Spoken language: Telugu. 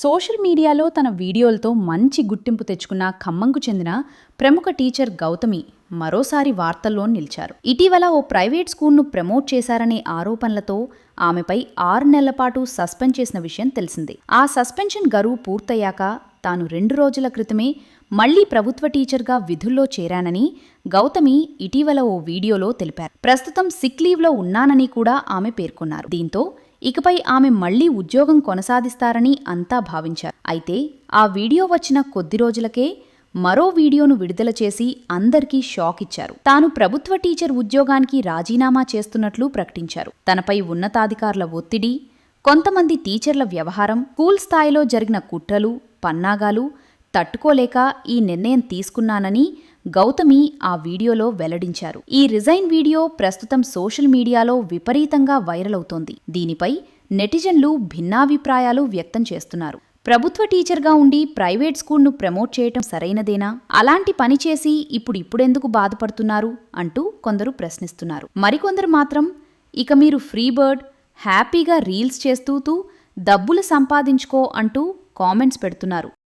సోషల్ మీడియాలో తన వీడియోలతో మంచి గుర్తింపు తెచ్చుకున్న ఖమ్మంకు చెందిన ప్రముఖ టీచర్ గౌతమి మరోసారి వార్తల్లో నిలిచారు. ఇటీవల ఓ ప్రైవేట్ స్కూల్ను ప్రమోట్ చేశారనే ఆరోపణలతో ఆమెపై 6 నెలల పాటు సస్పెండ్ చేసిన విషయం తెలిసిందే. ఆ సస్పెన్షన్ గడువు పూర్తయ్యాక తాను 2 రోజుల క్రితమే మళ్లీ ప్రభుత్వ టీచర్గా విధుల్లో చేరానని గౌతమి ఇటీవల ఓ వీడియోలో తెలిపారు. ప్రస్తుతం సిక్ లీవ్లో ఉన్నానని కూడా ఆమె పేర్కొన్నారు. దీంతో ఇకపై ఆమె మళ్లీ ఉద్యోగం కొనసాగిస్తారని అంతా భావించారు. అయితే ఆ వీడియో వచ్చిన కొద్ది రోజులకే మరో వీడియోను విడుదల చేసి అందరికీ షాక్ ఇచ్చారు. తాను ప్రభుత్వ టీచర్ ఉద్యోగానికి రాజీనామా చేస్తున్నట్లు ప్రకటించారు. తనపై ఉన్నతాధికారుల ఒత్తిడి, కొంతమంది టీచర్ల వ్యవహారం, స్కూల్ స్థాయిలో జరిగిన కుట్రలు, పన్నాగాలు తట్టుకోలేక ఈ నిర్ణయం తీసుకున్నానని గౌతమి ఆ వీడియోలో వెల్లడించారు. ఈ రిజైన్ వీడియో ప్రస్తుతం సోషల్ మీడియాలో విపరీతంగా వైరల్ అవుతోంది. దీనిపై నెటిజన్లు భిన్నాభిప్రాయాలు వ్యక్తం చేస్తున్నారు. ప్రభుత్వ టీచర్గా ఉండి ప్రైవేట్ స్కూల్ను ప్రమోట్ చేయటం సరైనదేనా? అలాంటి పని చేసి ఇప్పుడెందుకు బాధపడుతున్నారు అంటూ కొందరు ప్రశ్నిస్తున్నారు. మరికొందరు మాత్రం ఇక మీరు ఫ్రీ బర్డ్, హ్యాపీగా రీల్స్ చేస్తూ డబ్బులు సంపాదించుకో అంటూ కామెంట్స్ పెడుతున్నారు.